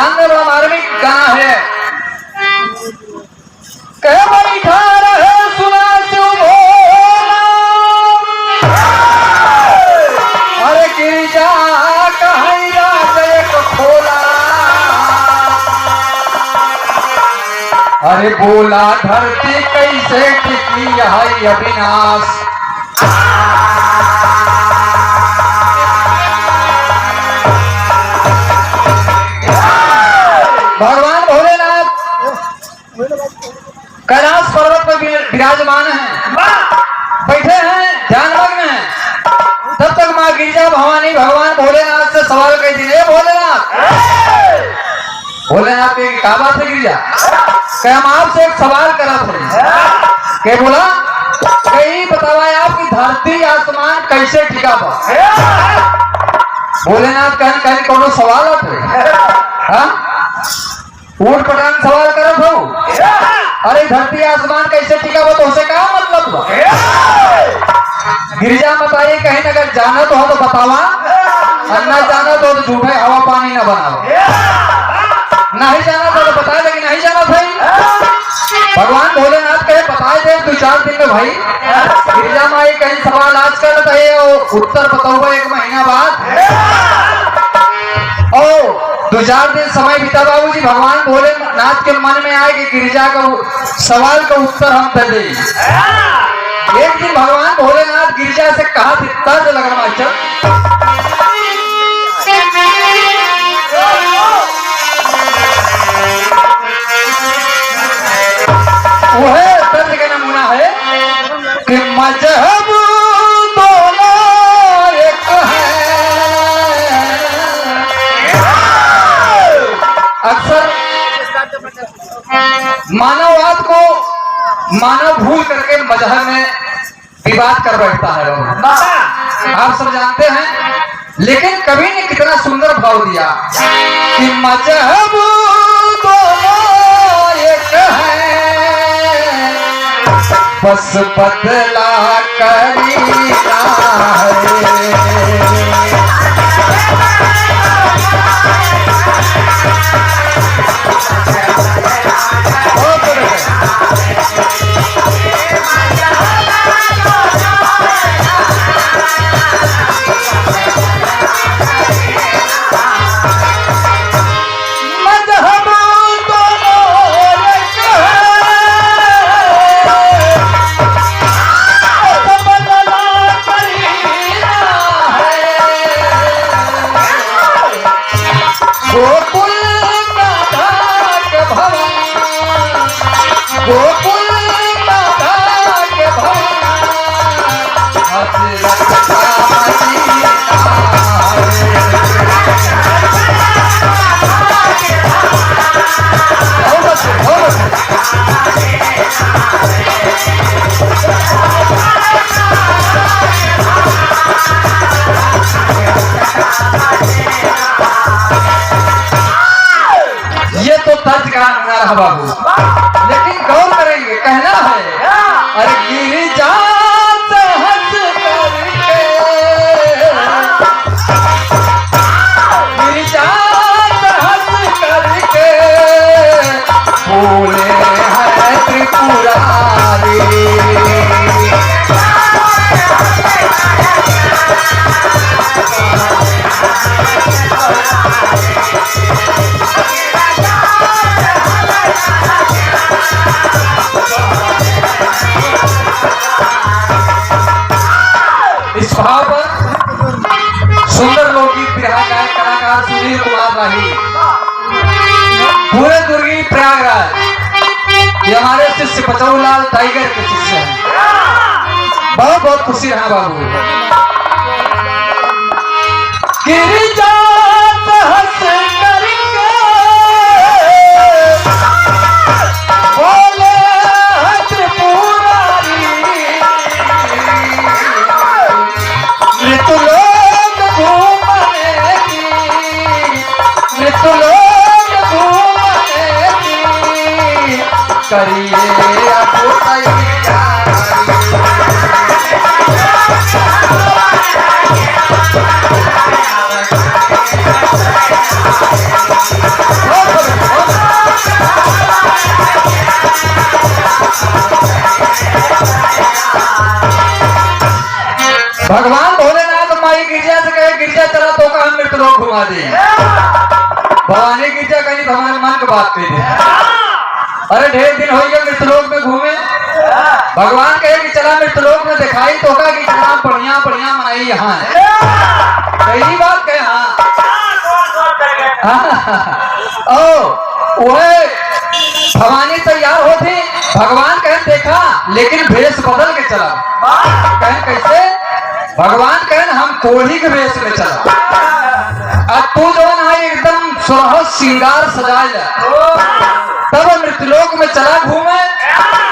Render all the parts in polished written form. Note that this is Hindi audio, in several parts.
जानने वाला मार्मिक गाना है। कह बैठा रहे सुना तू बोला, अरे गिरजा कहीं रात एक खोला, अरे बोला धरती कैसे टिकी है अविनाश। भगवान भोलेनाथ कैलाश पर्वत पर विराजमान हैं, बैठे हैं, ध्यानमग्न हैं। तब तक माँ गिरिजा भवानी भगवान भोलेनाथ से सवाल कहती है, भोलेनाथ भोलेनाथ की क्या बात है गिरिजा? क्या हम आपसे एक सवाल करा थे? क्या बोला? कहीं बतावा आपकी धरती आसमान कैसे टिका बा? भोलेनाथ कहन कहन कोनो सवाल है? ऊट पटांग सवाल करत हो, अरे धरती आसमान कैसे टिका बा तो उसे क्या मतलब बा? गिरिजा बताइए कहीं अगर जाना तो हो तो बतावा, और न जाना तो झूठे हवा पानी न बनाओ। नहीं जाना तो बता दे कि नहीं जाना भाई। भगवान भोलेनाथ कहे बताए दे 2-4 दिन में भाई। गिरिजा माई कहीं सवाल आज कर उत्तर बताओ 1 महीना बाद। ओ 2-4 दिन समय बीता बाबूजी, भगवान भोलेनाथ के मन में आए कि गिरिजा का सवाल का उत्तर हम दे दें। एक दिन भगवान भोलेनाथ गिरिजा से कहा तर्ज लगा मास्टर, वह तर्ज का नमूना है कि मजहब दोनों एक है। अक्सर मानववाद को मानव भूल करके मजहब में विवाद कर बैठता है लोग, आप सब जानते हैं। लेकिन कवि ने कितना सुंदर भाव दिया कि मजहब दोनों एक है, बस बदला करीना ये तो तर्ज का नमूना रहा बाबू। लेकिन गौर करेंगे, कहना है अरे गिरिजा हंस करके, गिरिजा हंस करके बोले है त्रिपुरारी। इस भाव पर सुंदर लोकगीत बिरहा गायक कलाकार सुनील कुमार राही, पूरे दुर्गी प्रयागराज, ये हमारे शिष्य बचौलाल टाइगर के शिष्य हैं। बहुत बहुत खुशी रहा बाबू। गिरिजा हंस करके बोले त्रिपुरारी, मृतलोक घूमने की, मृतलोक घूमने की करिए अब तैयारी। मृत लोग घुमा दे। भवानी गिरजा कहीं तो हमारे मन की बात कही दे। अरे ढेर दिन हो गए मृत लोग में घूमे। भगवान कहे कि चला मृत लोग में दिखाई तो का कि चला बढ़िया बढ़िया मनाई यहाँ पहली बात कहे। हाँ ओ वह भवानी तैयार होती। भगवान कहे देखा लेकिन भेष बदल के चला। कहे कैसे? भगवान कहे हम कोढ़ी के भेष में चला। अब तू जो है एकदम सुरह श्रृंगार सजाया तब मृतलोक में चला घूमे।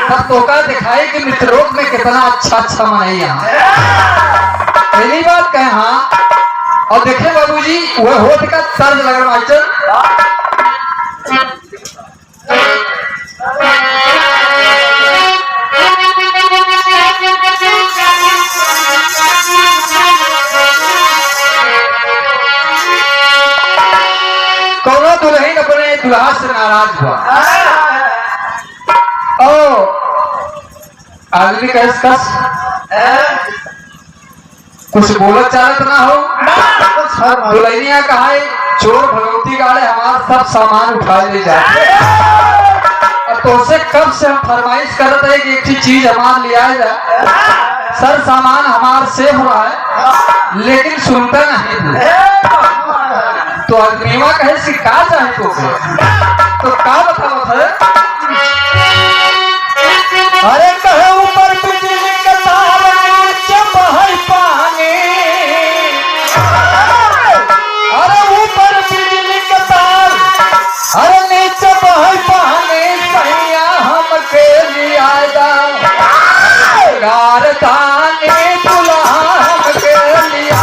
तब तोका दिखाई कि मृतलोक में कितना अच्छा अच्छा मनाई यहाँ। पहली बात कहे। हाँ और देखे बाबूजी वह होठ का तर्ज लग रहा है। कौनो दुल्हन अपने दुल्हा से नाराज हुआ। ओ आदमी कस कस कुछ बोलत चालत ना हो। दुल्हनिया कहा है चोर भगवती गाड़े हमारा सब सामान उठा ले जाए। और तो से कब से हम फरमाइश करते हैं कि एक चीज हमार ले आए जाए। सर सामान हमार सेफ रहा है लेकिन सुनता नहीं। तो अग्निवा कहे सिक्का चाहे तो का बताओ है? अरे कहे ऊपर बिजली का तार नीचे बहे पानी। अरे ऊपर बिजली का तार अरे नीचे बहे पानी। सैया हमके लिया गारदानी दुल्हा हमके लिया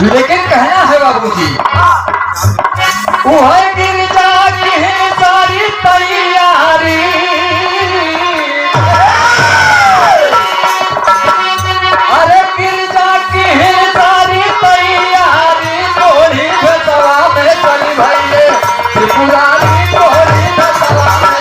लेकिन कहना है बाबूजी वो है गिरजा की है सारी तैयारी। अरे गिरजा की है सारी तैयारी। कोढ़ी भसवा में चली भैले त्रिपुरारी। कोढ़ी भसवा में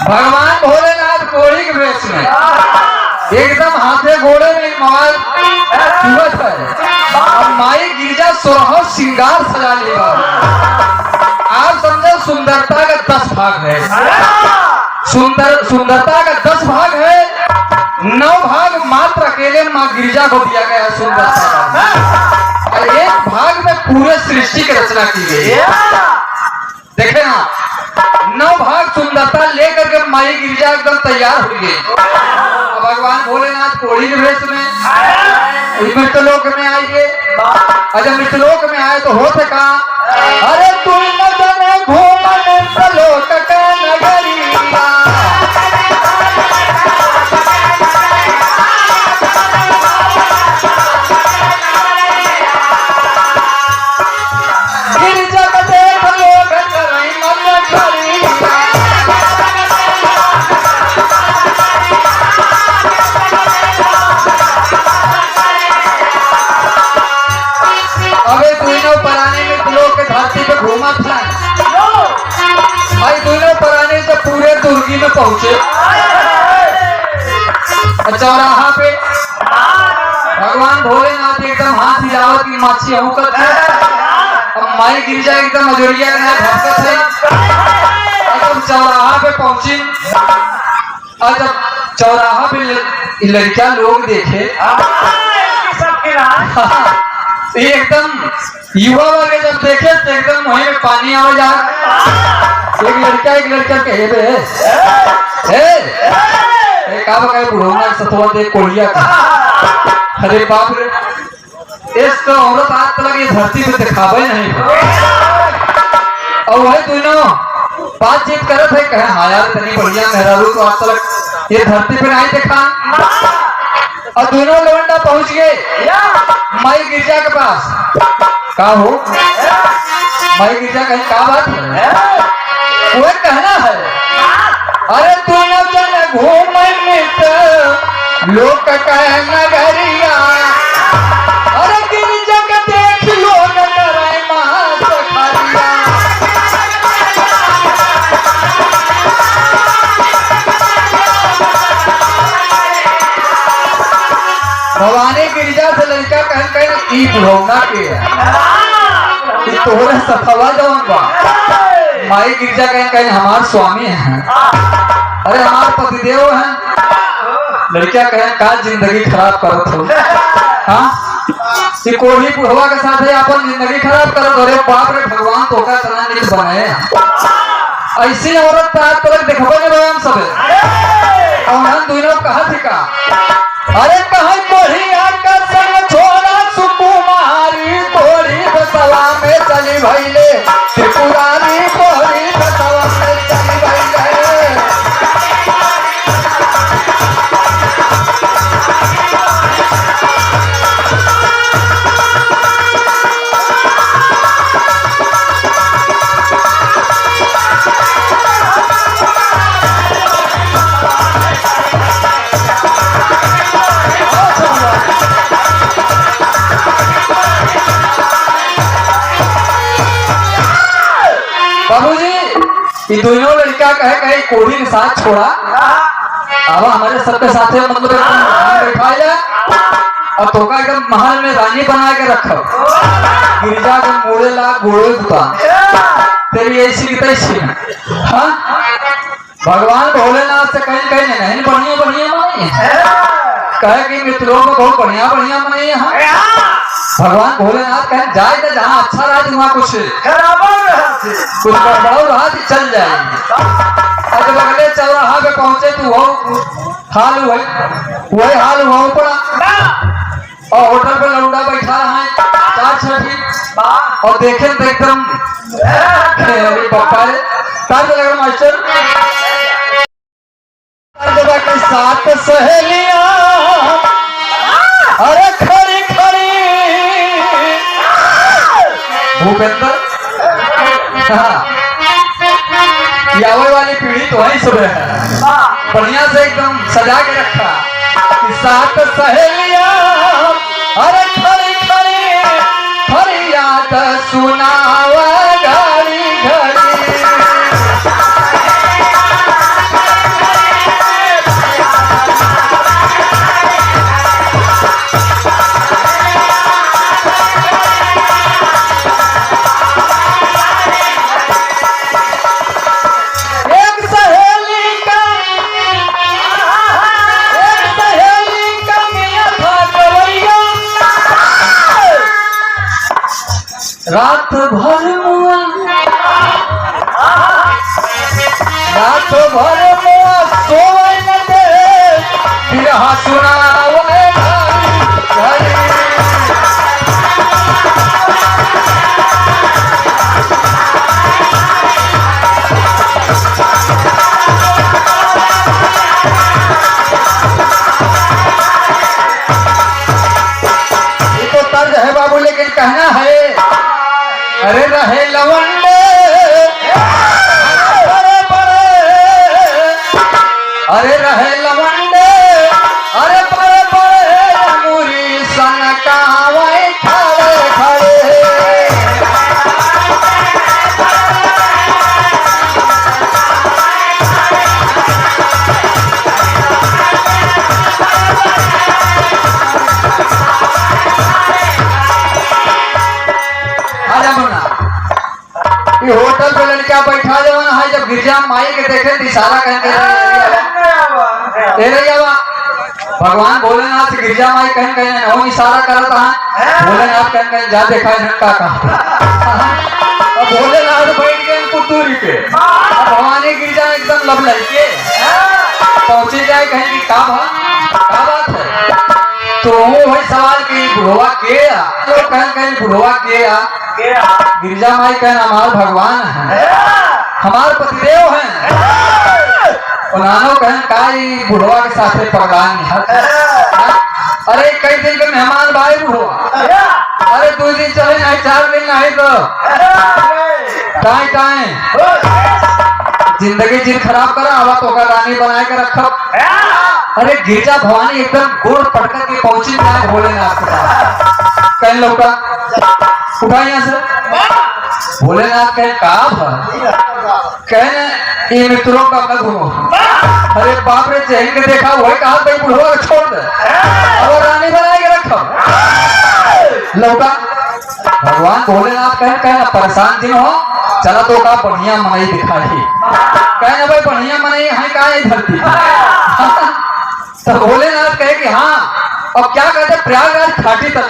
भगवान भोलेनाथ कोढ़ी के वेश में एकदम हाथे घोड़े में माल है। अब माई गिरजा सोरह श्रृंगार सजा लिया। आप समझो सुंदरता का 10 भाग है। सुंदरता का 10 भाग है। 9 भाग मात्र अकेले माँ गिरजा को दिया गया है सुंदरता का। और 1 भाग में पूरे सृष्टि की रचना की गई है। देखे ना 9 भाग सुंदरता लेकर के माई गिरजा एकदम तैयार हुई है। भगवान भोलेनाथ कोढ़ी के वेश में मृतलोक में आएंगे। जब मृतलोक में आए तो हो सका अरे तू न जाने घूमन मृतलोक का नगरिया। गिरजा का देख लोग करई मन खरिया। अबे दोनों पराने में लोग के धरती पे घूमा था। आई दोनों पराने से पूरे दुर्गी में पहुंचे। चौराहा पे भगवान भोलेनाथ एकदम हाथ हिलावत की माछी औकत है। अब माई गिरजा एकदम अजोरिया का भटकत है। जब चौराहा पे पहुंची और जब चौराहा पे लड़कियां लोग देखे एकदम युवा वाले जब देखे तो एकदम वहीं में पानी आ जा। एक लड़का कहे बे ए का बकाय बुढ़ोना सतवा दे कोलिया का। अरे बाप रे इस तो औरत आज तक ये धरती पे दिखावे नहीं। और वही दोनों बातचीत करत है कहे हाँ यार तनी बढ़िया मेहरारू तो आज तक ये धरती पे नहीं देखा। और दोनों लवंडा पहुंच गए माई गिरजा के पास। का हो माई गिरजा कहीं का बात है वो कहना है। अरे दोनों जन घूम लोग कहे नगरिया। अरे गिरजा के देख लोग करे महासखरिया। भवानी गिरजा से लड़का कह ई बुढ़ौना के तोहरे सफवा जवन बा। माई गिरजा कह हमार स्वामी है। अरे हमार पतिदेव है। लड़का कहे का जिंदगी खराब करत हो। हाँ कोई बुढ़वा के साथ है अपन जिंदगी खराब करत। अरे बाप रे भगवान तो का तना नहीं बनाए। ऐसी औरत आज तक देखबे नहीं भाई हम सब। और हम दोनों कहा थी का अरे कहा कोढ़िया का संग छोड़ा सुकुमारी कोढ़ी बसवा में चली भइले त्रिपुरारी कोढ़ी बसवा में चली भइले। बाबूजी ये दोनों लड़का कहे कोढ़ी के साथ छोड़ा। अब हमारे सबके साथ मतलब बैठा जाए और तो एकदम महल में रानी बना के रखो। गिरजा के मोड़े ला गोड़े बुता तेरी ऐसी की तैसी। हाँ भगवान भोलेनाथ से कहीं कहीं नहीं बढ़िया बढ़िया मनाई कहे कि मित्रों में बहुत बढ़िया बढ़िया मनाई है। भगवान भोलेनाथ कहे जाए तो जहाँ अच्छा रहा वहाँ कुछ गड़बड़ाओ रहा तो चल जाएंगे। और जब अगले चौराहा पे पहुंचे तो वही हाल हुआ पड़ा। और होटल पे लौंडा बैठा है 4-6 और देखे तो एकदम पप्पा लगा मास्टर के साथ सहेलियां अरे खड़ी खड़ी भूपेंद्र यावे वाली पीढ़ी तो है सुबह है बढ़िया से एकदम सजा के रखा। साथ सहेलियां अरे खड़ी खड़ी फरियाद सुनावा घड़ी घड़ी। रात भर मुआ सोए न दे बिरहा सुनावे घड़ी। ये तो तर्ज है बाबू लेकिन कहना है अरे रहे लवंडे बड़े बड़े अरे रहे लवंडे अरे बड़े बड़े मुरी सनकावे खड़े खड़े। होटल पे लड़का बैठा जवाना है जब गिरजा माई के देखे इशारा कहते भगवान भोलेनाथ गिरजा माई कहीं कहीं हम इशारा करता है। भोलेनाथ कहीं कहीं जा देखा है का भोलेनाथ बैठ गए दूरी पे भवानी गिरजा एकदम लब लड़के पहुंचे जाए कहीं की का बात है। तो वही सवाल की बुढ़वा के तो कहीं बुढ़वा के गिरजा माई कहना हमार भगवान है, हमार पतिदेव हैं। उन्होंने कहन का बुढ़वा के साथ पगलान अरे कई दिन के मेहमान भाई बुढ़वा, अरे 2 दिन चले नहीं 4 दिन नहीं तो टाइम जिंदगी जिन खराब करा हवा तो रानी बना के रखा। अरे गिरजा भवानी एकदम गोड़ पटकर के पहुंची जाए भोलेनाथ के पास। कहीं लोग उठा यहाँ से भोलेनाथ कहे कहने ये मित्रों का अपना घूमो। अरे बाप रे जैन के देखा वही कहा भाई बुढ़वा छोड़ दे और रानी बना के रखो। लौटा भगवान भोलेनाथ कहना परेशान दिन हो चला तो का बढ़िया मनाई दिखाई कहना भाई बढ़िया मनाई है का धरती। तो भोलेनाथ कहे कि हाँ अब क्या कहते प्रयागराज खाटी तक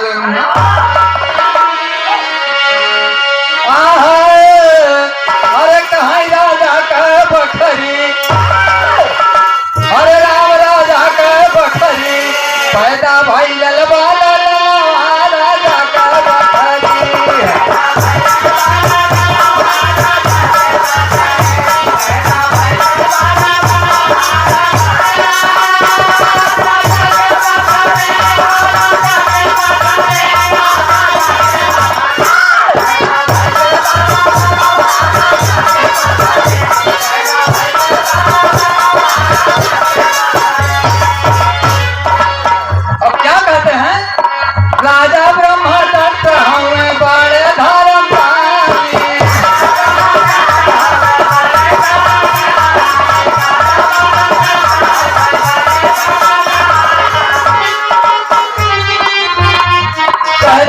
अरे कहा राजा का बखरी, अरे राम राजा का बखरी पैदा भाई ललवा राजा का बखरी। राजा ब्रह्मदत्त हमें बड़े धर्म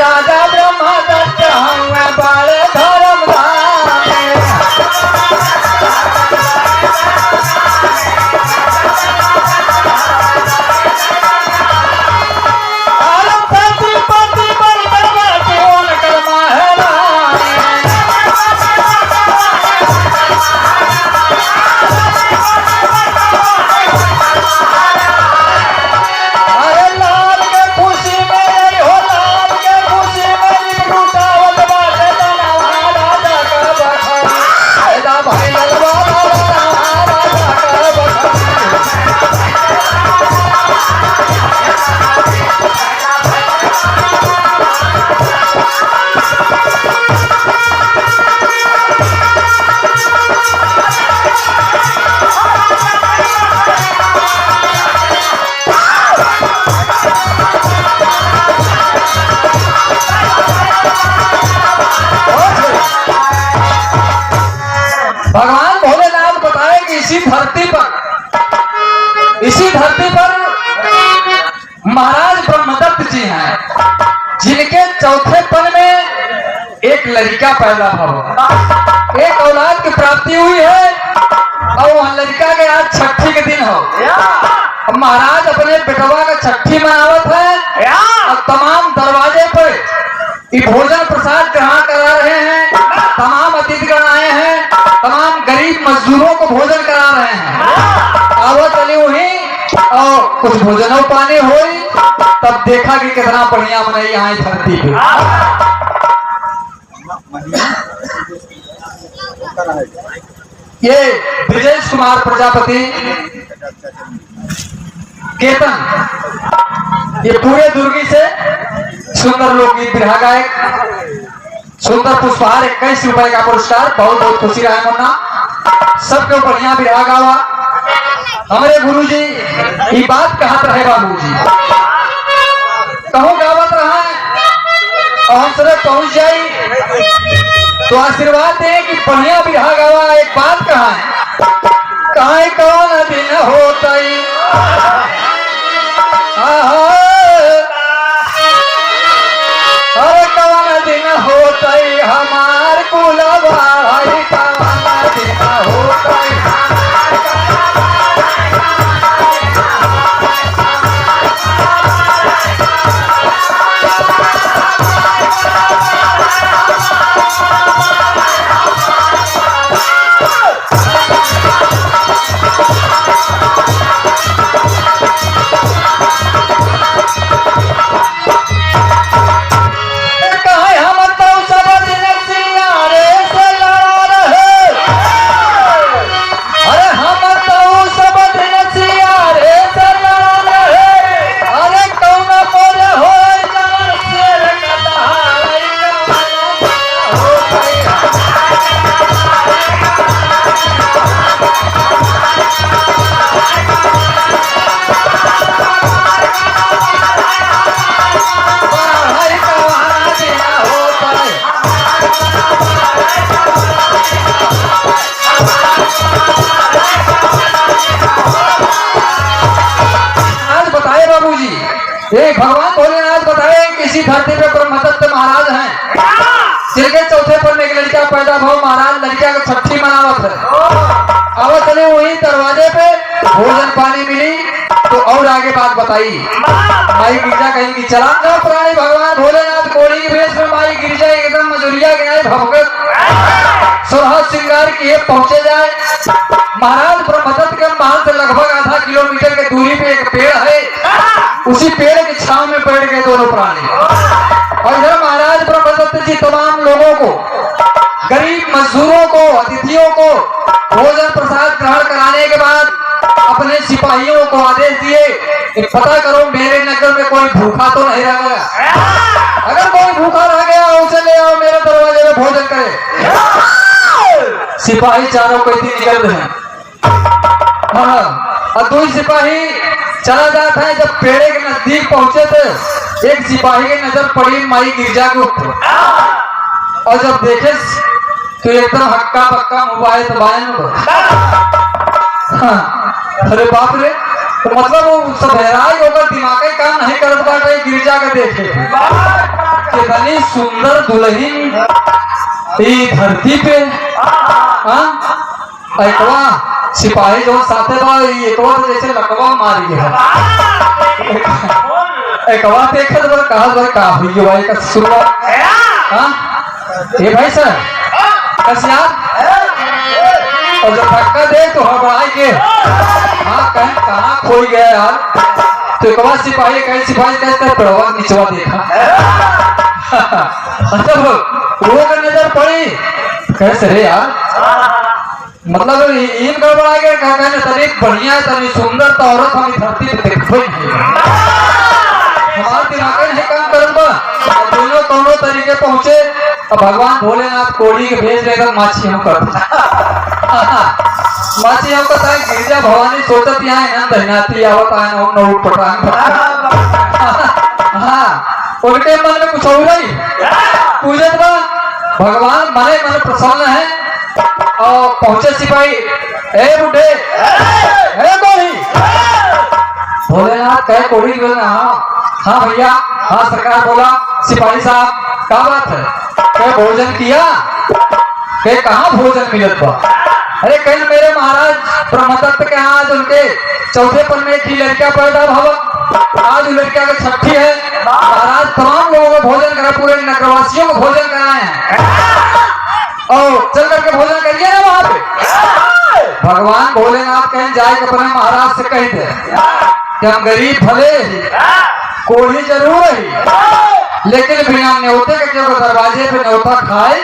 राजा ब्रह्मदत्त हमें बड़े धर्म भगवान भोलेनाथ बताए कि इसी धरती पर महाराज ब्रह्मदत्त जी हैं जिनके चौथे पल में एक लड़का पैदा हुआ, एक औलाद की प्राप्ति हुई है और वह लड़का के आज छठी के दिन हो। महाराज अपने बेटवा का छठी मनावत है और तमाम दरवाजे पर ये भोजन प्रसाद ग्रहण करा रहे हैं, तमाम अतिथिगण आए हैं, तमाम गरीब मजदूरों को भोजन करा रहे हैं। आवत चली हुई और कुछ भोजनों पानी हुई तब देखा कि कितना बढ़िया मनाई यहाँ धरती पे। ये ब्रजेश कुमार प्रजापति केतन ये पूरे दुर्गी से सुंदर लोकगीत बिरहा गायक सुंदर पुष्पहार 21 रुपए का पुरस्कार। बहुत बहुत खुशी रहा मुन्ना सबके बढ़िया बिरहा गावा। हमारे गुरु जी ये बात कहत रहे बाबू जी कहूँ गावत रहा और हमसे पहुंच जाई तो आशीर्वाद दे कि बढ़िया बिरहा गावा। एक बात कहा कौन दिन होता अरे कौन दिन होता हमार कुलवा कौन दिन होता ये भगवान भोलेनाथ बताए किसी धरती पे ब्रह्मदत्त महाराज हैं, जिनके चौथे पर में एक लड़का पैदा हुआ। महाराज लड़का का छठी मनावत है। अब चले वही दरवाजे पे भोजन पानी मिली तो और आगे बात बताई। माई गिरजा कहीं की चला जाओ प्राणी भगवान भोलेनाथ कोड़ी के भेष में माई गिरजा एकदम मजूरिया गिनाए भगवत सुरह श्रृंगार किए पहुंचे जाए। महाराज ब्रह्मदत्त के महल से लगभग आधा किलोमीटर की दूरी पे एक पेड़ है, उसी पेड़ की छांव में बैठ गए दोनों प्राणी। और इधर महाराज ब्रह्मदत्त जी तमाम लोगों को, गरीब मजदूरों को, अतिथियों को भोजन प्रसाद ग्रहण कराने के बाद अपने सिपाहियों को आदेश दिए कि पता करो मेरे नगर में कोई भूखा तो नहीं रह गया। अगर कोई भूखा रह गया उसे ले आओ, मेरे दरवाजे में भोजन करे। सिपाही चारों को निकल रहे हैं। हाँ, और दो सिपाही चला जाता है। जब पेड़े के नजदीक पहुंचे थे एक सिपाही की नजर पड़ी माई गिरजा के ऊपर, और जब देखे तो एकदम हक्का पक्का मोबाइल दबाए। हाँ, अरे बाप रे, तो मतलब वो सब हैरान होकर दिमाग काम नहीं कर पाते। गिरजा के देखे कितनी सुंदर दुल्हन धरती पे। हाँ, एकवा सिपाही जो साथे एकवा तो जैसे लकवा मार गया। एकवा देखे तो कहा का हुई भाई का शुरुआत। हाँ, ये भाई सर कसिया और जब धक्का दे तो हड़बड़ा के हाँ कहीं कहाँ खोई गया यार। तो एक बार सिपाही कहीं सिपाही कहते पड़वा निचवा देखा। मतलब वो का नजर पड़ी कैसे रे यार, मतलब इन गड़बड़ा के कहने तनी बढ़िया तनी सुंदर तो औरत हम धरती पे देखो हमारे दिमाग नहीं काम करूंगा। दोनों दोनों तरीके पहुंचे। भगवान भोलेनाथ कोड़ी के भेज देगा माछी हम कर माछी हम कहता है गिरजा भवानी सोचत यहाँ है दहनाती आवत आए हम न उठ पटांग। हाँ, उनके मन में कुछ हो रही पूजत बा भगवान मने मन प्रसन्न है। और पहुंचे सिपाही, ए बुढ़े ए कोड़ी भोलेनाथ कहे कोड़ी बोलना। हाँ भैया, हाँ सरकार बोला। सिपाही साहब क्या बात है? क्या भोजन किया? क्या कहाँ भोजन मिलत बा? अरे कहीं मेरे महाराज ब्रह्मदत्त के यहाँ आज उनके चौथे पर में एक ही लड़का पैदा हुआ। आज लड़का का छठी है। महाराज तमाम लोगों को भोजन करा, पूरे नगरवासियों को भोजन कराए हैं। और चल करके भोजन करिए ना वहां पे। भगवान भोलेनाथ कहीं जाए अपने महाराज से कह दे कि हम गरीब भले ही कोढ़ी जरूर है लेकिन बिना न्योते के जो दरवाजे पे न्योता खाए।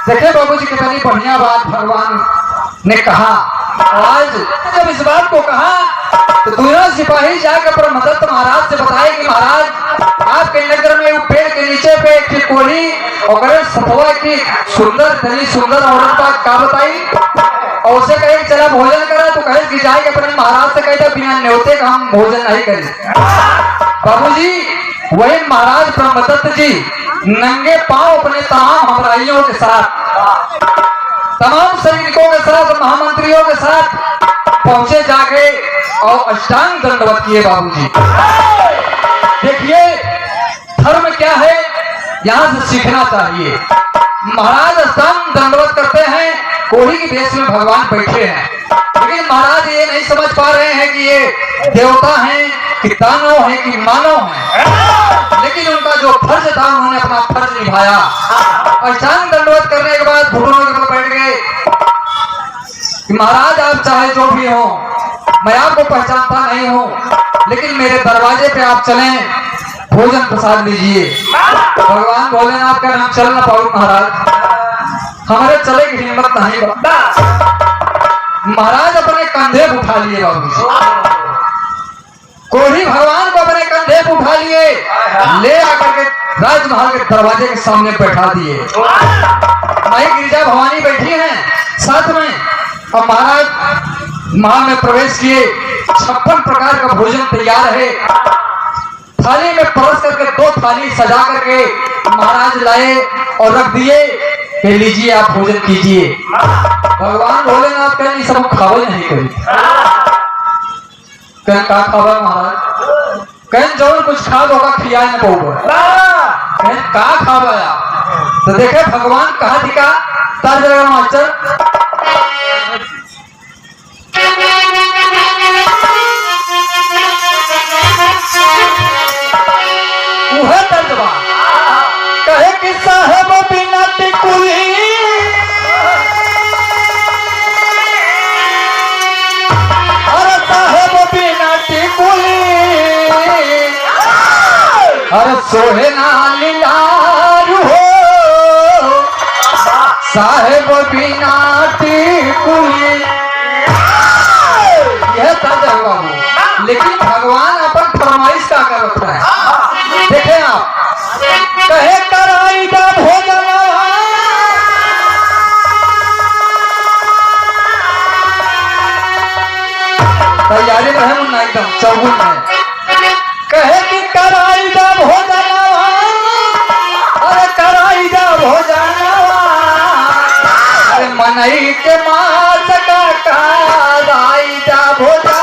देखे बाबूजी कितनी बढ़िया बात भगवान ने कहा। आज जब इस बात को कहा तो दोनों सिपाही जाकर ब्रह्मदत्त महाराज से बताए कि महाराज आपके नगर में वो पेड़ के नीचे पे एक कोढ़ी और सतवा की सुंदर धनी सुंदर औरत का बताई। और उसे कहे चला भोजन करा तो कहे कि जाए अपने महाराज से कहता बिना न्योते का हम भोजन नहीं करें। बाबूजी वही महाराज ब्रह्मदत्त जी नंगे पांव अपने तमाम हमराइयों के साथ, तमाम सैनिकों के साथ, महामंत्रियों के साथ पहुंचे जाके और अष्टांग दंडवत किए। बाबूजी देखिए धर्म क्या है, यहाँ से सीखना चाहिए। महाराज अष्टांग दंडवत करते हैं, कोढ़ी के देश में भगवान बैठे हैं, लेकिन महाराज ये नहीं समझ पा रहे हैं कि ये देवता हैं कि दानव हैं कि मानव हैं। लेकिन उनका जो फर्ज था उन्होंने अपना फर्ज निभाया। अष्टांग दंडवत करने के बाद घुटनों के ऊपर बैठ गए कि महाराज आप चाहे जो भी हो, मैं आपको पहचानता नहीं हूँ, लेकिन मेरे दरवाजे पे आप चलें, भोजन प्रसाद लीजिए। भगवान भोलेनाथ का नाम चल ना पाओ महाराज, हमारे चले की हिम्मत नहीं। महाराज अपने कंधे उठा लिए बाबूजी, कोढ़ी भगवान को अपने कंधे पे उठा लिए, ले आकर के राजमहल के दरवाजे के सामने बैठा दिए। माई गिरजा भवानी बैठी हैं साथ में। और महाराज महल में प्रवेश किए। 56 प्रकार का भोजन तैयार है। थाली में परस करके 2 थाली सजा करके महाराज लाए और रख दिए कि लीजिए आप भोजन कीजिए। भगवान भोलेनाथ कहीं सब खावल नहीं करी। कहीं का खावा महाराज कहीं जौन कुछ खा होगा खिया न पऊगा कहीं का खावाया तो देखे भगवान कहा दिखा तार जगह मास्टर वह तर्जबा कहे कि साहब बिना टिकुली अरे साहब बिना टिकुली अरे सोहे नालिलार हो साहेब बिना टिकुली यह तर्जबा बाबू लेकिन भगवान अपन फरमाइश का कर रखता है देखे आप कहे कराई दा भोजन तैयारी रहे मुन्ना एकदम चौगुन में कहे कि कराई दा भोजन अरे कराई दा भोजन अरे मनई के मास का कराई दा भोजन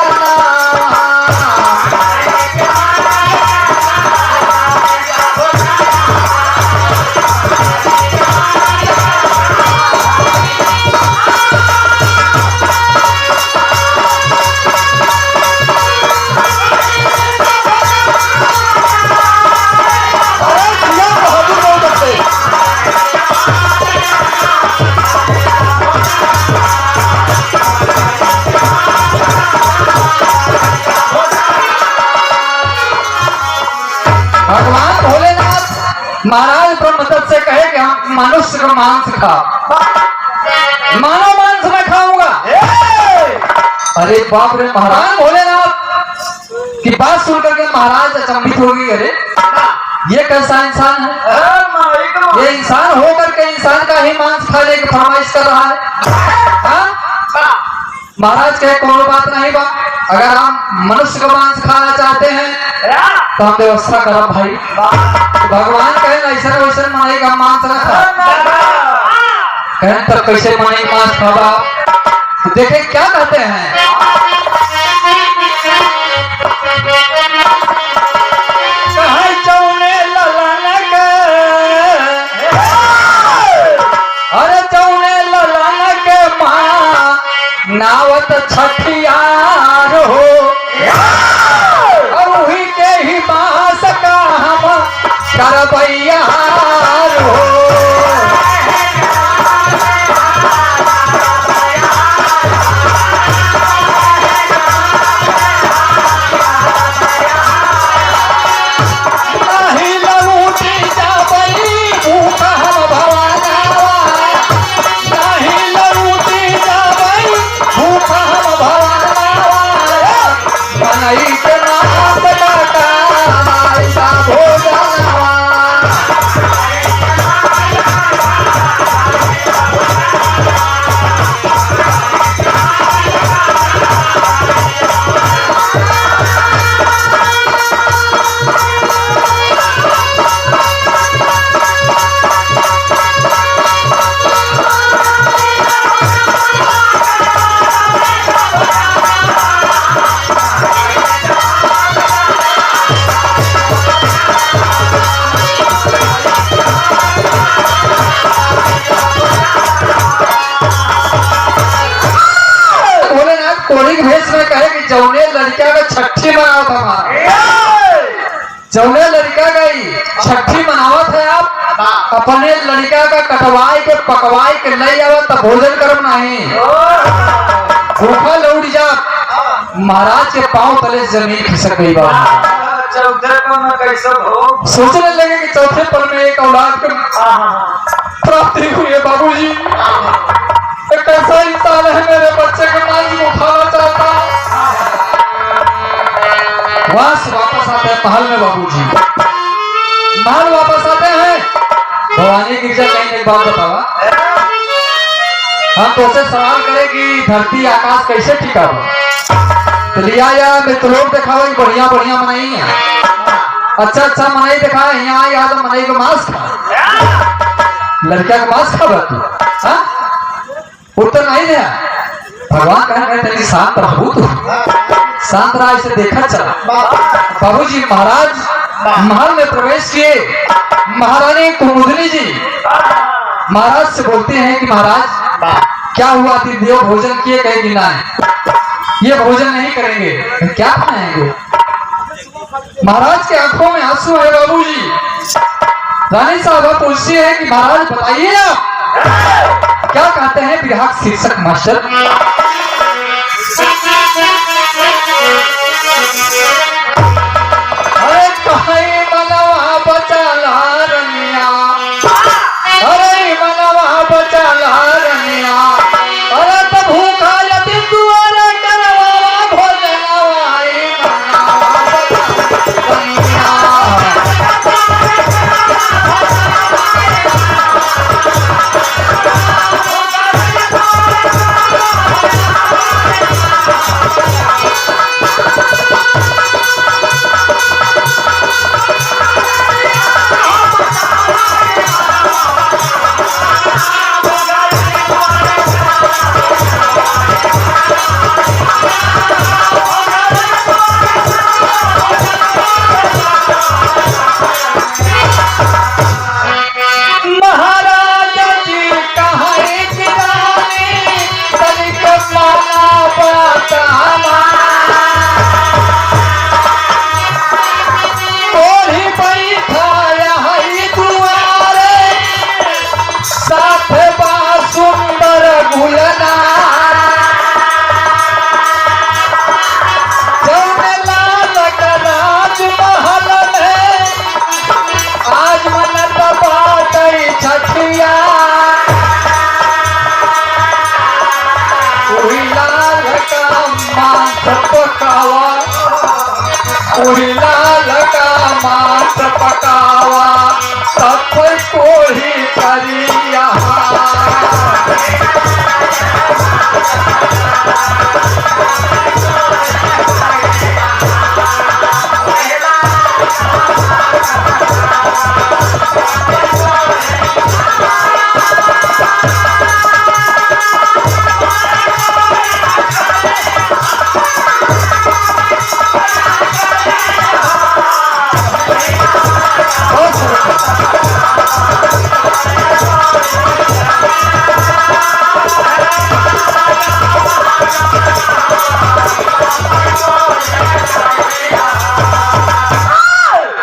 भगवान भोलेनाथ महाराज ब्रह्मदत्त से कहे कि हम मनुष्य का मांस खा मानव मांस मैं खाऊंगा अरे बाप रे महाराज भोलेनाथ की बात सुन करके महाराज अचंभित हो गई अरे ये कैसा इंसान है ये इंसान होकर के इंसान का ही मांस खाने की फरमाइश कर रहा है महाराज कहे कोई बात नहीं बा अगर हम मनुष्य का मांस खाना चाहते हैं तो हम व्यवस्था करब भाई भगवान कहे ऐसा वैसे मनाई का मांस रखा कहें तब कैसे मनाई मांस खावा तो देखे क्या कहते हैं कहे चौने ललन के अरे चौने ललन के माँ नावत छठियार हो और वही के ही बास का हम करबैयार हो नहीं लूटी जाबई भूख हम भवानावा नहीं लूटी जाबई भूख हम भवानावा मनई के नाम का ऐसा भोजनवा कोड़ी भेष में कहे कि जौने लड़का का छठी मनावत हमारा जौने लड़का का छठी मनावत है आप अपने लड़का का कटवाई के पकवाई के ले जाओ तब भोजन करम नहीं भूखा लौट जा महाराज के पांव तले जमीन खिसक गई बात सोचने लगे कि चौथे पल में एक औलाद की प्राप्ति हुई है बाबूजी एक ऐसा इंसान है मेरे बच्चे के मांस को खाना चाहता वहां से वापस आते हैं महल में बाबूजी महल वापस आते हैं भवानी गिरजा कहीं एक बात बतावा हम तो से सवाल करें कि धरती आकाश कैसे टिका हुआ तो लिया या मित्रों दिखाओ बढ़िया बढ़िया मनाई है अच्छा मनाई दिखा यहाँ याद मनाई को मांस खा लड़किया का मांस खा तू उत्तर नहीं दिया भगवान कह रहे शांत रहू तू शांत रहा इसे देखा चला बाबूजी महाराज महल में प्रवेश किए। महारानी कुमुदनी जी महाराज से बोलते हैं कि महाराज क्या हुआ, अतिथियों भोजन किए? कहे कि ना ये भोजन नहीं करेंगे, क्या खाएंगे? महाराज के आंखों में आंसू है बाबूजी। रानी साहब पूछती है कि महाराज बताइए आप क्या कहते हैं? विराग शीर्षक मास्टर अरे कहीं मनवा बचला रनिया, अरे मनवा बचला रनिया, अरे तो भूखा यदि दुआरे करवा भोजनवाई मनवा बचला रनिया। लाल का मांस पकावा सब कोई करिया।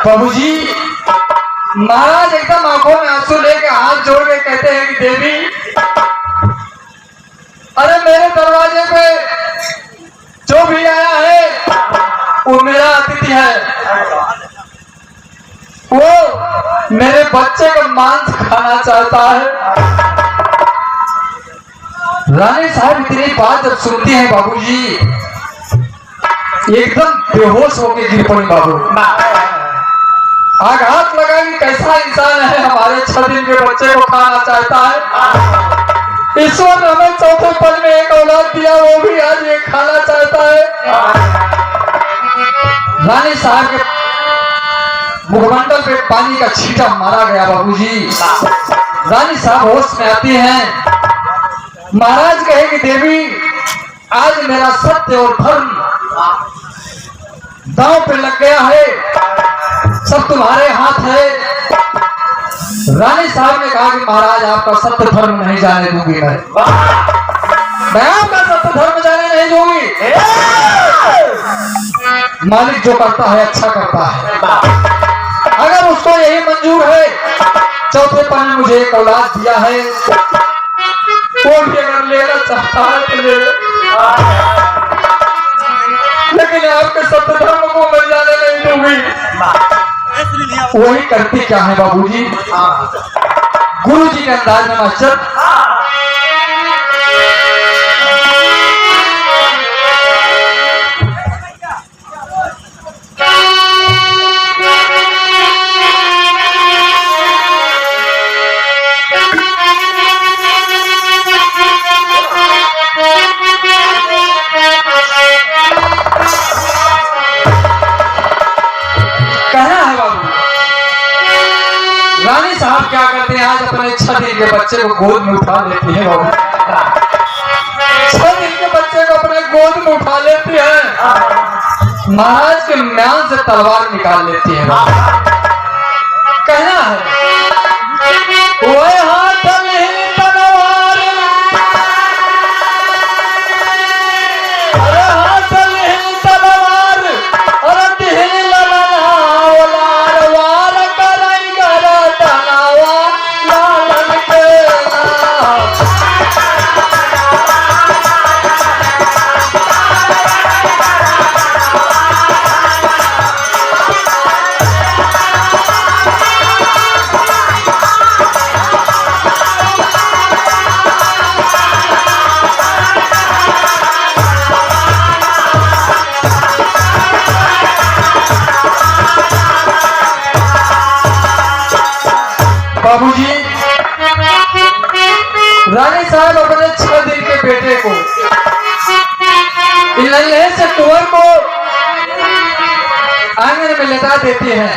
बाबूजी महाराज एकदम आंखों में आंसू लेके हाथ जोड़ के कहते हैं कि देवी, अरे मेरे दरवाजे पे जो भी आया है वो मेरा अतिथि है, वो मेरे बच्चे का मांस खाना चाहता है। रानी साहब इतनी बात जब सुनती हैं बाबूजी एकदम बेहोश होके गिर पड़ी। बाबू आघात लगा कि कैसा इंसान है, हमारे 6 दिन के बच्चे को खाना चाहता है। ईश्वर ने हमें चौथे पल में एक औलाद दिया, वो भी आज ये खाना चाहता है। रानी साहब के मुखमंडल पे पानी का छींटा मारा गया बाबूजी। रानी साहब होश में आती हैं। महाराज कहे कि देवी, आज मेरा सत्य और धर्म दांव पे लग गया है, सब तुम्हारे हाथ है। रानी साहब ने कहा कि महाराज आपका सत्य धर्म नहीं जाने दूंगी, मैं आपका सत्य धर्म जाने नहीं दूंगी। मालिक जो करता है अच्छा करता है, अगर उसको यही मंजूर है, चौथे पल में मुझे एक औलाद दिया है, वो भी अगर लेना चाहता है तो ले, लेकिन आपके सत्य धर्म को मैं जाने नहीं दूंगी। वही करती क्या है बाबूजी? गुरु जी के अंदाज में मास्टर क्या करते हैं, आज अपने 6 दिन के बच्चे को गोद में उठा लेती है। 6 दिन के बच्चे को अपने गोद में उठा लेती है। महाराज के म्यान से तलवार निकाल लेती है। कहना है वह हाथ में तलवार, अरे हाथ में तलवार, अरे दिल लार वार कराई गर तनावा लालन के बाबूजी, रानी साहब अपने 6 दिन के बेटे को नन्हे से कुंवर को आंगन में लेटा देती हैं।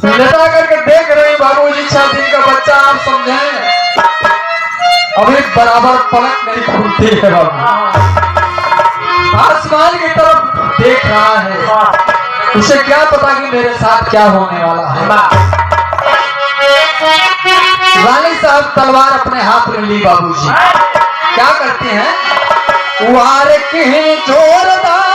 लेटा करके देख रहे हैं बाबूजी 6 दिन का बच्चा, आप समझें अभी बराबर पलक नहीं खुलती है। बाबू आसमान की तरफ देख रहा है, उसे क्या पता कि मेरे साथ क्या होने वाला है। रानी साहब तलवार अपने हाथ में ली बाबूजी, क्या करती हैं, वार की जोरदार,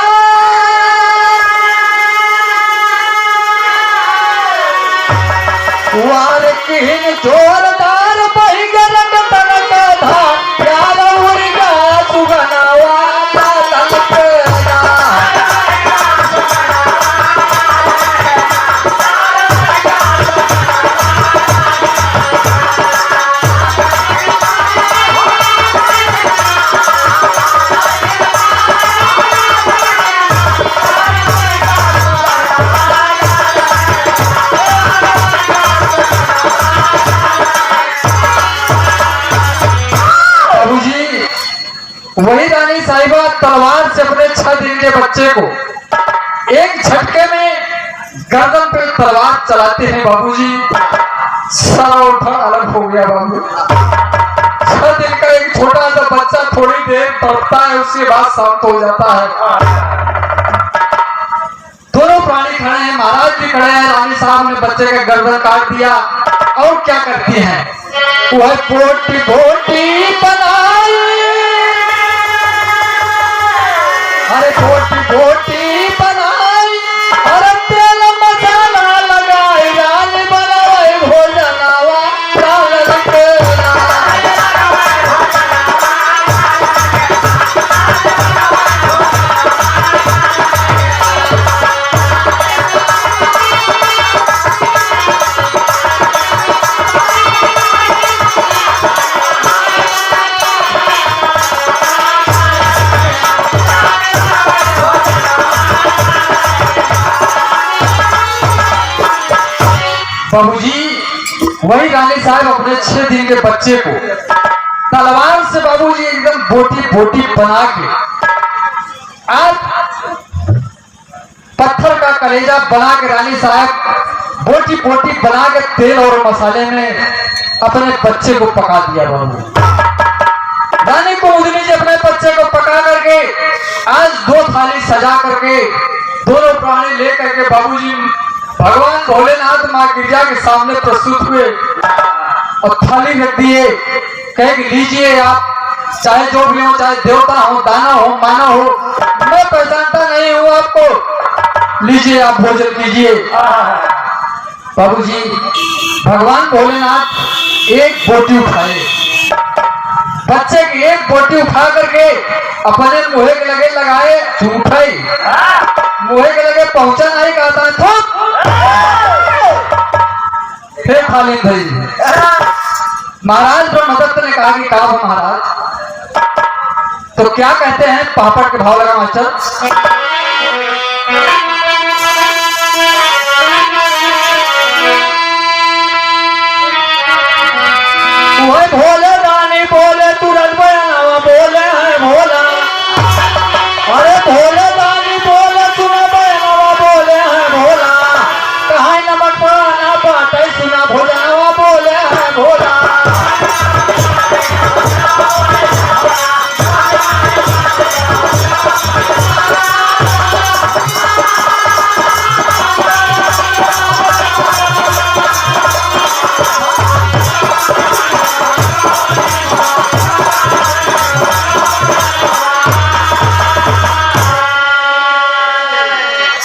वार की जोरदार बही गरक तनक धार, प्यार उड़गा सुगनावा ललकना। वही रानी साहिबा तलवार से अपने 6 दिन के बच्चे को एक झटके में गर्दन पे तलवार चलाते हैं बाबूजी। सारा उठा अलग हो गया बाबू। 6 दिन का एक छोटा सा बच्चा थोड़ी देर तड़पता है, उसके बाद शांत हो जाता है। दोनों प्राणी खड़े हैं, महाराज भी खड़े हैं। रानी साहब ने बच्चे का गर्दन काट दिया और क्या करती हैं, वह बोटी बोटी बनाई, अरे बोटी बोटी बनाई, अरे तेल मसाला लगाई, रान बनाए भोजनावा लाल केला। बाबूजी, वही रानी साहब अपने 6 दिन के बच्चे को तलवार से बाबूजी एकदम बोटी बोटी बना के, आज पत्थर का कलेजा बना के रानी साहब बोटी बोटी बना के तेल और मसाले में अपने बच्चे को पका दिया। बाबू रानी को उदनी जी अपने बच्चे को पका करके आज 2 थाली सजा करके दोनों प्राणी ले करके बाबूजी भगवान भोलेनाथ माँ गिरजा के सामने प्रस्तुत हुए और थाली रख दिए। कहे कि लीजिए आप, चाहे जो भी हो, चाहे देवता हो, दाना हो, माना हो, मैं पहचानता नहीं हूँ आपको, लीजिए आप भोजन कीजिए। बाबूजी, भगवान भोलेनाथ एक बोटी उठाए, बच्चे की एक बोटी उठा करके अपने मुहे के लगे लगाए, झूठे मुहे के लगे पहुंचा नहीं, कहता है थोक फिर खाली भाई। महाराज ब्रह्मदत्त ने कहा कि कहा हो महाराज, तो क्या कहते हैं, पापड़ के भाव लगा मास्टर। वह भोले रानी बोले तुरंत बयाना बोले है भोला, अरे भोले रानी बोले सुना बयाना बोले है भोला, कहा नमक पाना बाटे सुना भोजनवा बोले है भोला।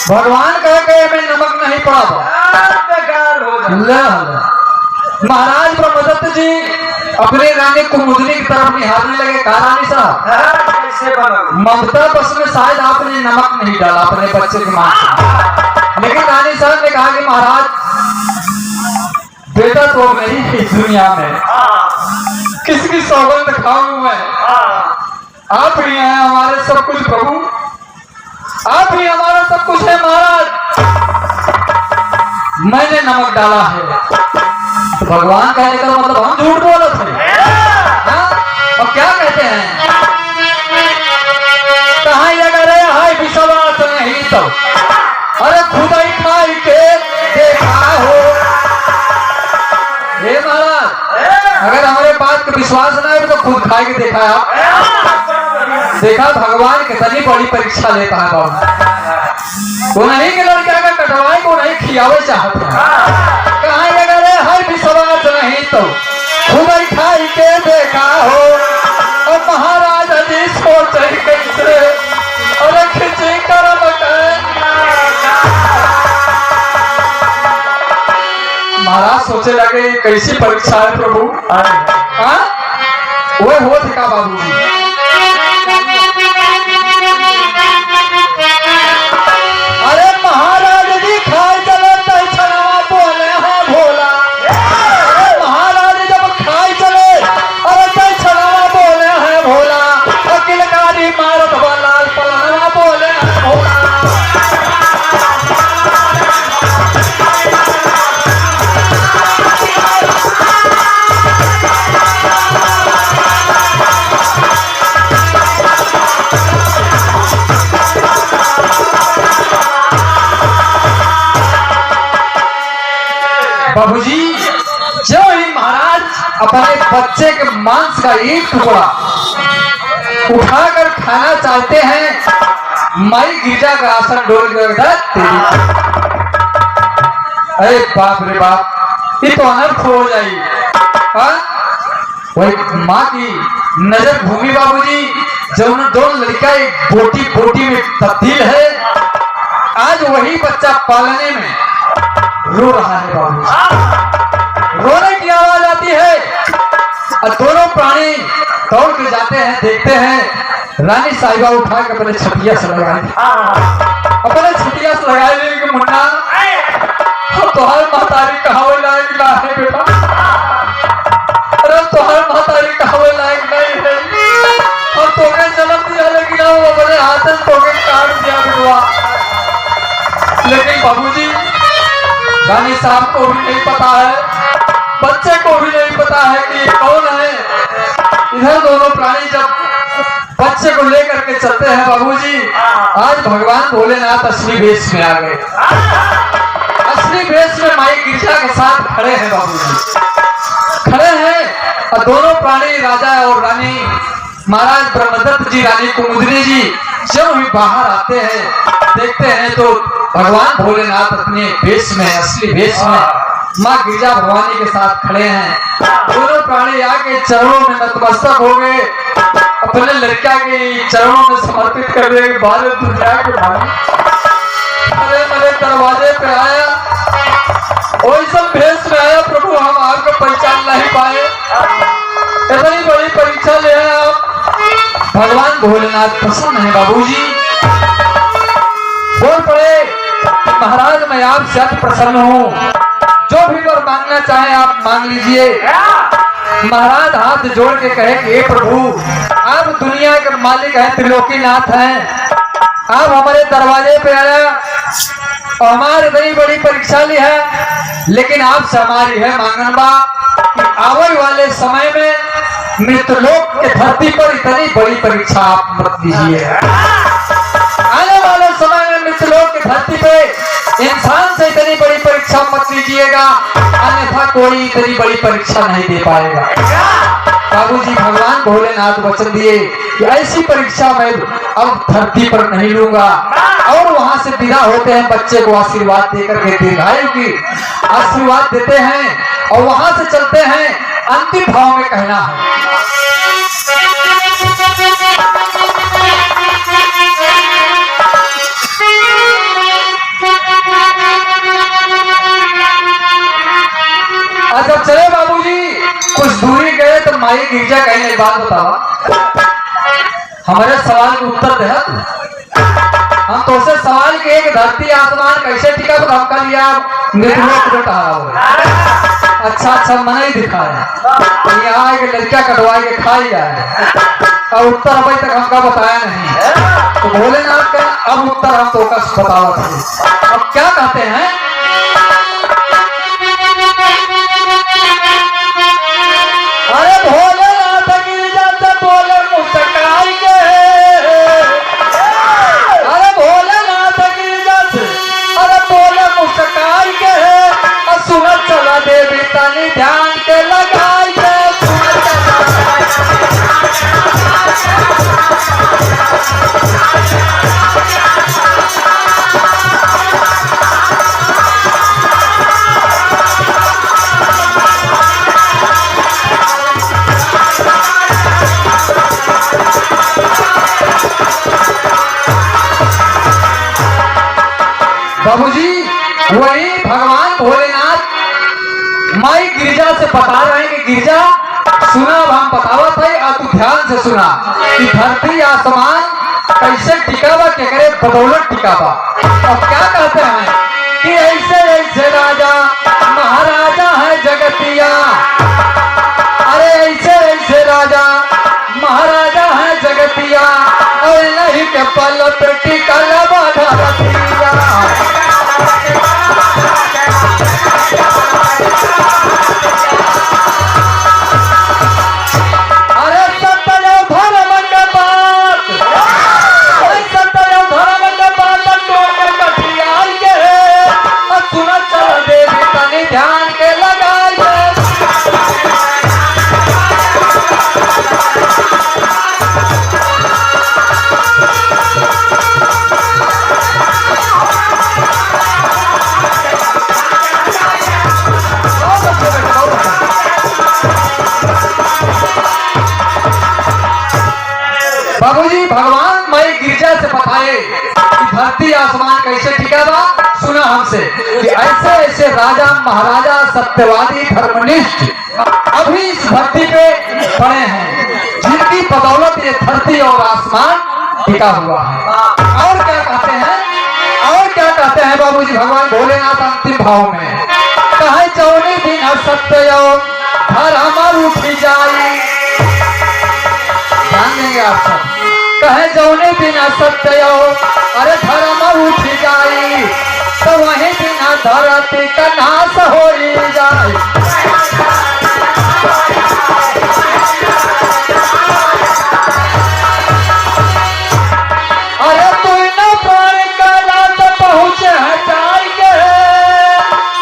भगवान कह के मैं नमक नहीं पड़ा महाराज ब्रह्मदत्त जी अपने रानी कुमुदनी की तरफ निहारने लगे। कहा रानी साहब ममता बस में शायद आपने नमक नहीं डाला अपने बच्चे के मांस, लेकिन रानी साहब ने कहा कि महाराज बेटा तो नहीं इस दुनिया में, किसकी सौगंध खाऊं मैं, आप ही हैं हमारे सब कुछ प्रभु, आप ही हमारा सब कुछ है महाराज, मैंने नमक डाला है। तो भगवान कहने का मतलब हम झूठ बोले थे। और क्या कहते हैं, कहा अगर है विश्वास नहीं तो अरे खुद ही खाई के देखा हो। हे महाराज, अगर हमारे बात का विश्वास नहीं है तो खुद खाई के देखा है। देखा भगवान कितनी बड़ी परीक्षा लेता है बाबू, वो नहीं कि लड़का का कटवाई को नहीं खियावे चाहते हैं। कहा अगर है विश्वास नहीं तो खुद ही खाई के देखा हो। और महाराज जी सोच कैसे और खिंची करम महाराज सोचे लगे कैसी परीक्षा है प्रभु। वो हो था बाबू जी, अरे महाराज जी खाए चले तय छलावा बोले हैं भोला। अरे महाराज जब खाए चले अरे तय छलावा बोले हैं भोला। अकिलकारी मारत वाला पलावा बोले हैं भोला। बाबूजी जो ही महाराज अपने बच्चे के मांस का एक टुकड़ा उठाकर खाना चाहते हैं, माई गिरजा का आसन डोल कर अरे बाप रे बाप, ये तो अनर्थ हो जाएगी। वही माँ की नजर भूमि बाबूजी, जो दोनों लड़का एक बोटी बोटी में तब्दील है, आज वही बच्चा पालने में रो रहा है बाबू। रोने की आवाज आती है और दोनों प्राणी दौड़ के जाते हैं, देखते हैं रानी साहिबा उठा के अपने छतिया से लगाई, अपने छतिया से लगाई कि मुन्ना हम तुम्हारे महतारी कहावे लायक ना है बेटा, अरे तुम्हारे महतारी कहावे लायक नहीं है, हम तोके जन्म दिया लेकिन हम अपने हाथ से तोके काट दिया बिगवा। लेकिन बाबूजी रानी साहब को भी नहीं पता है, बच्चे को भी नहीं पता है कि ये कौन है। इधर दोनों प्राणी जब बच्चे को लेकर के चलते हैं बाबूजी, आज भगवान भोलेनाथ असली वेश में आ गए, असली वेश में माई गिरजा के साथ खड़े हैं बाबूजी, खड़े हैं। और दोनों प्राणी राजा और रानी महाराज ब्रह्मदत्त जी, रानी कुमुदनी जी जब भी बाहर आते हैं, देखते हैं तो भगवान भोलेनाथ अपने वेश में, असली वेश में माँ गिरजा भवानी के साथ खड़े हैं। दोनों प्राणी आके चरणों में नतमस्तक हो गए, अपने लड़का के चरणों में समर्पित कर रहे हैं। बाहर दुनिया के भाई अरे मेरे दरवाजे पे आया, वही सब भेष में आया प्रभु, हम आपको पहचान नहीं पाए, इतनी बड़ी परीक्षा ले आए आप। भगवान भोलेनाथ प्रसन्न है बाबूजी, बोल पड़े महाराज मैं आपसे अति प्रसन्न हूँ, जो भी वर मांगना चाहे आप मांग लीजिए। महाराज हाथ जोड़ के कहे कि हे प्रभु, आप दुनिया के मालिक हैं, त्रिलोकीनाथ हैं, आप हमारे दरवाजे पे आया और हमारी बड़ी बड़ी परीक्षा ली है, लेकिन आपसे हमारी है मांगनबा कि आने वाले समय में मृतलोक के धरती पर इतनी बड़ी परीक्षा आप मत दीजिए। आने वाले समय में मृतलोक की धरती पे इंसान से इतनी बड़ी परीक्षा मत लीजिएगा, अन्यथा कोई इतनी बड़ी परीक्षा नहीं दे पाएगा। बाबूजी भगवान भोलेनाथ वचन दिए कि ऐसी परीक्षा मैं अब धरती पर नहीं लूंगा, और वहां से विदा होते हैं, बच्चे को आशीर्वाद देकर के दीर्घायु की आशीर्वाद देते हैं और वहां से चलते हैं। अंतिम भाव में कहना है माई गिरजा कहीं एक बात बतावा, हमारे सवाल का उत्तर दे तू। हम तो से सवाल के एक धरती आसमान कैसे टिका तो हम कल या अच्छा अच्छा मन ही दिखाया यहाँ एक लड़का कटवा के खाई जाए और उत्तर अभी तक हमका बताया नहीं। तो भोलेनाथ का अब उत्तर हम तो कस बतावा थे। अब क्या कहते हैं, अरे भोलेनाथ गिरजा से बोले मुस्काई के, अरे भोलेनाथ गिरजा से अरे बोले मुस्काई के, और सुन चला देवी तनी ध्यान के लगाई के, बाबूजी वही भगवान भोलेनाथ माई गिरजा से बता रहे हैं कि गिरजा सुना हम बतावत है और तू ध्यान से सुना कि धरती आसमान कैसे टिकावा के करे बदौलत टिकावा। अब क्या कहते हैं कि ऐसे ऐसे राजा महाराजा है जगतिया, अरे ऐसे ऐसे राजा महाराजा है जगतिया, और नहीं के पल पे टिकल धरतिया। अरे सत्य धर्म के बात, सत्य धर्म के बात टोके कटियाई के, और सुन चल देवी तनी ध्यान के लगाइए। बाबूजी भगवान माई गिरजा से बताए कि धरती आसमान कैसे टिका बा। सुना हमसे कि ऐसे ऐसे राजा महाराजा सत्यवादी धर्मनिष्ठ अभी इस धरती पे पड़े हैं, जिनकी बदौलत ये धरती और आसमान टिका हुआ है। और क्या कहते हैं, और क्या कहते हैं बाबूजी भगवान भोलेनाथ अंतिम भाव में कहे चौनी दिन सत्य धर्म उठी जाई। ध्यान देंगे आप सब, कहे जौने बिना सत्य अरे धर्म उठ जाई, तो वही बिना धरती का नाश हो जाए। अरे तू न प्राण कैलाश पहुँचे है जाई के,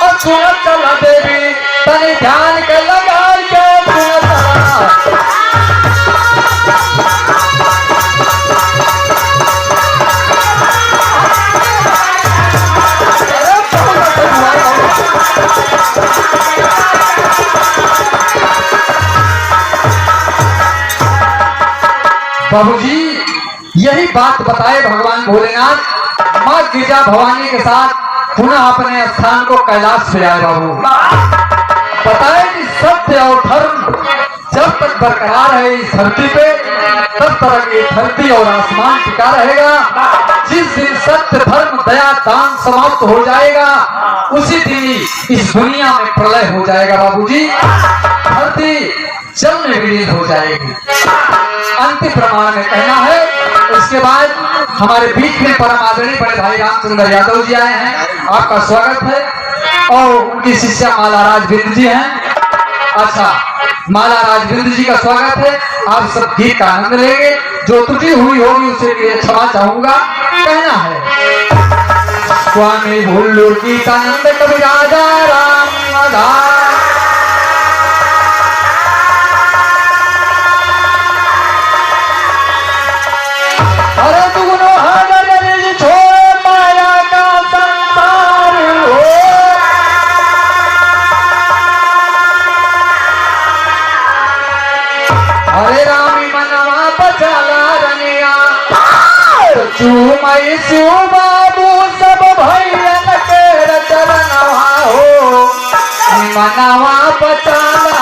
और सुन चला देवी तनी ध्यान के लगाई के, सुन चला। बाबूजी यही बात बताए भगवान भोलेनाथ माँ गिरजा भवानी के साथ पुनः अपने स्थान को कैलाश से आए। बाबू बताए कि सत्य और धर्म जब तक बरकरार है इस धरती पे, तब तक ये धरती और आसमान टिका रहेगा। जिस दिन सत्य धर्म दया दान समाप्त हो जाएगा, उसी दिन इस दुनिया में प्रलय हो जाएगा। बाबूजी धरती जल में विलीन हो जाएगी। अंतिम प्रमाण में कहना है। उसके बाद हमारे बीच में परम आदरणीय बड़े भाई रामचंद्र यादव जी आए हैं, आपका स्वागत है। और उनकी शिष्या माला राजविंद जी हैं। अच्छा, माला राजविंद जी का स्वागत है। आप सब गीत का आनंद लेंगे। जो त्रुटि हुई होगी उसे लिए क्षमा चाहूंगा। कहना है स्वामी भुल्लू गीतानंद कवि राजा राम आधार। अरे दुगुनो हागर छोड़ माया का संसार हो। अरे रामी मनवा बचाला रनिया, चूमई शिव बाबू सब भैयन के चरणवा हो, मनवा बचाला